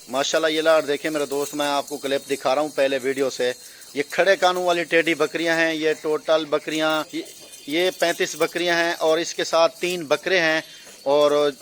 माशाल्लाह ये लाट देखें मेरे दोस्त, मैं आपको क्लिप दिखा रहा हूँ पहले वीडियो से। ये खड़े कानों वाली टेडी बकरियां हैं। ये टोटल बकरियां ये 35 बकरियां हैं और इसके साथ 3 बकरे हैं। और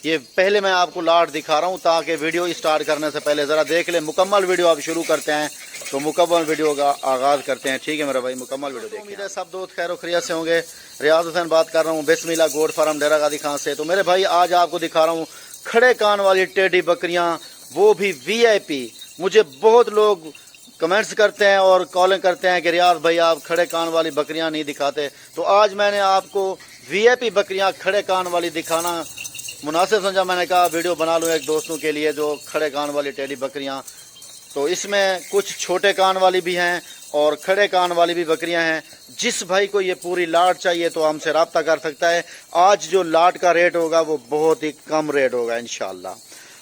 ये पहले मैं आपको लाट दिखा रहा हूँ ताकि वीडियो स्टार्ट करने से पहले ज़रा देख ले। मुकम्मल वीडियो आप शुरू करते हैं तो मुकम्मल वीडियो का आगाज़ करते हैं। ठीक है मेरा भाई, मुकम्मल वीडियो देखिए। उम्मीद है सब दोस्त खैर खैरियत से होंगे। रियाज हुसैन बात कर रहा हूँ बिस्मिल्लाह गोट फार्म डेरा गाजी खान से। तो मेरे भाई आज आपको दिखा रहा हूँ खड़े कान वाली टेडी बकरियाँ, वो भी VIP। मुझे बहुत लोग कमेंट्स करते हैं और कॉलिंग करते हैं कि रियाज भाई आप खड़े कान वाली बकरियां नहीं दिखाते। तो आज मैंने आपको VIP बकरियां खड़े कान वाली दिखाना मुनासिब समझा। मैंने कहा वीडियो बना लूँ एक दोस्तों के लिए जो खड़े कान वाली टेडी बकरियां। तो इसमें कुछ छोटे कान वाली भी हैं और खड़े कान वाली भी बकरियां हैं। जिस भाई को ये पूरी लाट चाहिए तो हमसे रब्ता कर सकता है। आज जो लाट का रेट होगा वो बहुत ही कम रेट होगा इंशाल्लाह।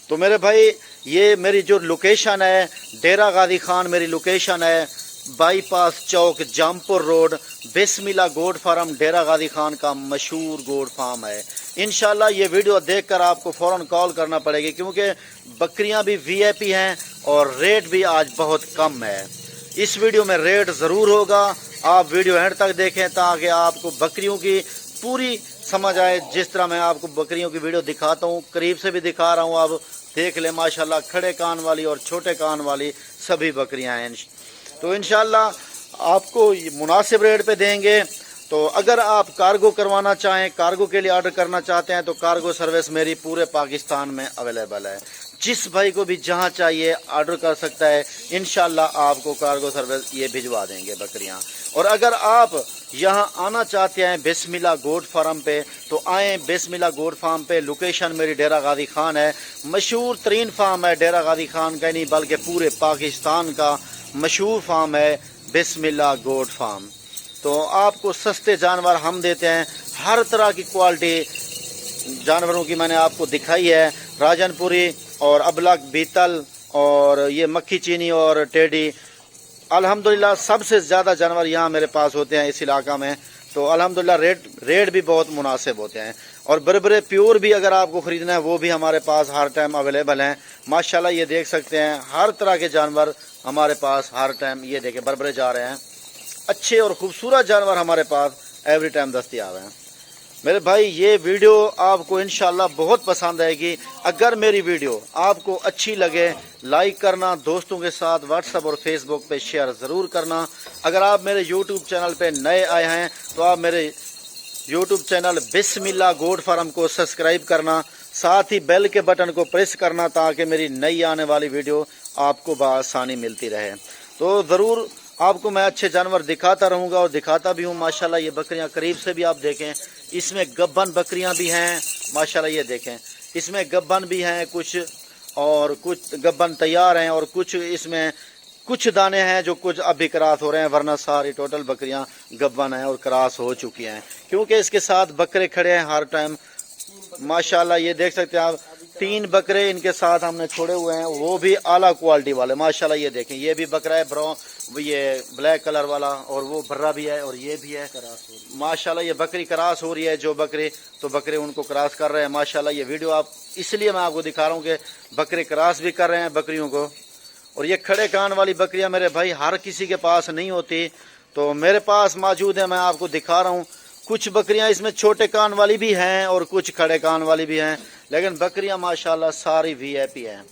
तो मेरे भाई ये मेरी जो लोकेशन है डेरा गाजी खान, मेरी लोकेशन है बाईपास चौक जामपुर रोड, बिस्मिल्लाह गोट फार्म डेरा गाजी खान का मशहूर गोट फार्म है। इंशाल्लाह ये वीडियो देखकर आपको फ़ौरन कॉल करना पड़ेगी क्योंकि बकरियां भी VIP हैं और रेट भी आज बहुत कम है। इस वीडियो में रेट ज़रूर होगा, आप वीडियो एंड तक देखें ताकि आपको बकरियों की पूरी समझ आए। जिस तरह मैं आपको बकरियों की वीडियो दिखाता हूँ, करीब से भी दिखा रहा हूँ, आप देख ले माशाल्लाह खड़े कान वाली और छोटे कान वाली सभी बकरियां हैं। तो इंशाल्लाह आपको मुनासिब रेट पे देंगे। तो अगर आप कार्गो करवाना चाहें, कार्गो के लिए ऑर्डर करना चाहते हैं तो कार्गो सर्विस मेरी पूरे पाकिस्तान में अवेलेबल है। जिस भाई को भी जहां चाहिए ऑर्डर कर सकता है। इंशाल्लाह आपको कार्गो सर्विस ये भिजवा देंगे बकरियां। और अगर आप यहां आना चाहते हैं बिस्मिल्लाह गोट फार्म पे तो आएँ बिस्मिल्लाह गोट फार्म पे। लोकेशन मेरी डेरा गाजी खान है। मशहूर तरीन फार्म है डेरा गाजी खान का, नहीं बल्कि पूरे पाकिस्तान का मशहूर फार्म है बिस्मिल्लाह गोट फार्म। तो आपको सस्ते जानवर हम देते हैं। हर तरह की क्वालिटी जानवरों की मैंने आपको दिखाई है। राजनपुरी और अबलग बीतल और ये मक्खी चीनी और टेडी, अल्हम्दुलिल्लाह सबसे ज़्यादा जानवर यहाँ मेरे पास होते हैं इस इलाका में। तो अल्हम्दुलिल्लाह रेट भी बहुत मुनासिब होते हैं। और बड़े प्योर भी अगर आपको ख़रीदना है वो भी हमारे पास हर टाइम अवेलेबल हैं। माशाल्लाह ये देख सकते हैं हर तरह के जानवर हमारे पास हर टाइम, ये देखें बरबरे जा रहे हैं। अच्छे और ख़ूबसूरत जानवर हमारे पास एवरी टाइम दस्तयाब हैं। मेरे भाई ये वीडियो आपको इंशाल्लाह बहुत पसंद आएगी। अगर मेरी वीडियो आपको अच्छी लगे लाइक करना, दोस्तों के साथ व्हाट्सएप और फेसबुक पे शेयर ज़रूर करना। अगर आप मेरे यूट्यूब चैनल पे नए आए हैं तो आप मेरे यूट्यूब चैनल बिस्मिल्लाह गोट फार्म को सब्सक्राइब करना, साथ ही बेल के बटन को प्रेस करना ताकि मेरी नई आने वाली वीडियो आपको बआसानी मिलती रहे। तो ज़रूर आपको मैं अच्छे जानवर दिखाता रहूँगा और दिखाता भी हूँ। माशाल्लाह ये बकरियाँ करीब से भी आप देखें, इसमें गब्बन बकरियाँ भी हैं। माशाल्लाह ये देखें इसमें गब्बन भी हैं कुछ, और कुछ गब्बन तैयार हैं और कुछ इसमें कुछ दाने हैं जो कुछ अभी क्रॉस हो रहे हैं, वरना सारी टोटल बकरियां गब्बन हैं और क्रॉस हो चुकी हैं क्योंकि इसके साथ बकरे खड़े हैं हर टाइम। माशाल्लाह ये देख सकते हैं आप 3 बकरे इनके साथ हमने छोड़े हुए हैं, वो भी आला क्वालिटी वाले। माशाल्लाह ये देखें ये भी बकरा है ब्राउन, ये ब्लैक कलर वाला, और वो भर्रा भी है और ये भी है। माशाल्लाह ये बकरी क्रॉस हो रही है जो बकरे, तो बकरे उनको क्रॉस कर रहे हैं। माशाल्लाह ये वीडियो आप इसलिए मैं आपको दिखा रहा हूँ कि बकरे क्रॉस भी कर रहे हैं बकरियों को। और ये खड़े कान वाली बकरियां मेरे भाई हर किसी के पास नहीं होती, तो मेरे पास मौजूद है, मैं आपको दिखा रहा हूँ। कुछ बकरियां इसमें छोटे कान वाली भी हैं और कुछ खड़े कान वाली भी हैं, लेकिन बकरियां माशाल्लाह सारी VIP हैं,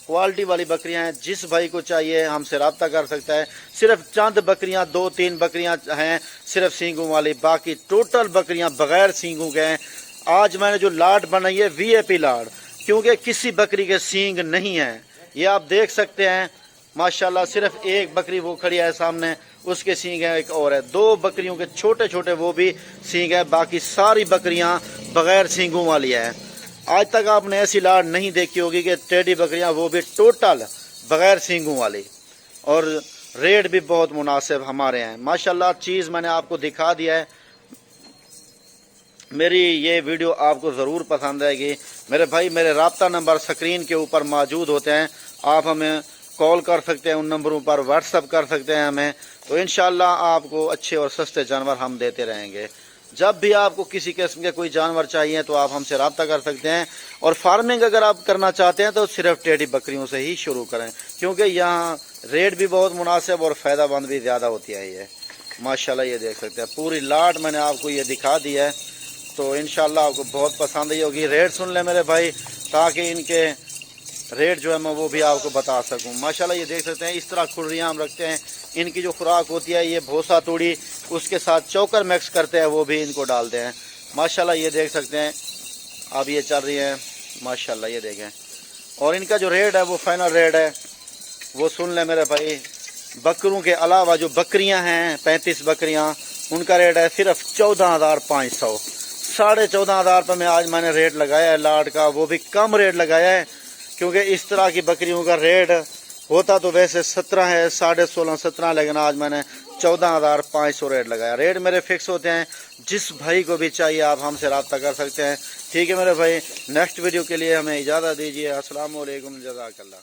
क्वालिटी वाली बकरियां हैं। जिस भाई को चाहिए हमसे रब्ता कर सकता है। सिर्फ चंद बकरियां 2-3 बकरियां हैं सिर्फ सींगों वाली, बाकी टोटल बकरियां बगैर सींगों के हैं। आज मैंने जो लाट बनाई है VIP लाट, क्योंकि किसी बकरी के सींग नहीं है। ये आप देख सकते हैं माशाल्लाह सिर्फ एक बकरी वो खड़ी है सामने, उसके सींग है, एक और है। 2 बकरियों के छोटे छोटे वो भी सींग है, बाकी सारी बकरियां बगैर सींगों वाली है। आज तक आपने ऐसी लाट नहीं देखी होगी कि टेडी बकरियां वो भी टोटल बगैर सींगों वाली, और रेट भी बहुत मुनासिब हमारे हैं। माशाल्लाह चीज़ मैंने आपको दिखा दिया है। मेरी ये वीडियो आपको ज़रूर पसंद आएगी। मेरे भाई मेरे रब्ता नंबर स्क्रीन के ऊपर मौजूद होते हैं, आप हमें कॉल कर सकते हैं, उन नंबरों पर व्हाट्सअप कर सकते हैं हमें। तो इंशाल्लाह आपको अच्छे और सस्ते जानवर हम देते रहेंगे। जब भी आपको किसी किस्म के कोई जानवर चाहिए तो आप हमसे रब्ता कर सकते हैं। और फार्मिंग अगर आप करना चाहते हैं तो सिर्फ टेडी बकरियों से ही शुरू करें, क्योंकि यहाँ रेट भी बहुत मुनासिब और फ़ायदामंद भी ज़्यादा होती है। ये माशाल्लाह ये देख सकते हैं, पूरी लाट मैंने आपको ये दिखा दी है, तो इंशाल्लाह आपको बहुत पसंद आई होगी। रेट सुन ले मेरे भाई, ताकि इनके रेट जो है मैं वो भी आपको बता सकूं। माशाल्लाह ये देख सकते हैं, इस तरह खुर्रियाँ हम रखते हैं। इनकी जो खुराक होती है ये भूसा तूड़ी, उसके साथ चोकर मिक्स करते हैं, वो भी इनको डालते हैं। माशाल्लाह ये देख सकते हैं, अब ये चल रही हैं माशाल्लाह ये देखें। और इनका जो रेट है वो फाइनल रेट है, वो सुन लें मेरे भाई। बकरों के अलावा जो बकरियां हैं 35 बकरियां, उनका रेट है सिर्फ 14,500। 14,500 पर मैं आज मैंने रेट लगाया है लाट का, वो भी कम रेट लगाया है, क्योंकि इस तरह की बकरियों का रेट होता तो वैसे 17 है, 16.5 17, लेकिन आज मैंने 14,500 रेट लगाया। रेट मेरे फिक्स होते हैं, जिस भाई को भी चाहिए आप हमसे रब्ता कर सकते हैं। ठीक है मेरे भाई, नेक्स्ट वीडियो के लिए हमें इजाज़त दीजिए। अस्सलाम वालेकुम, जज़ाकल्लाह।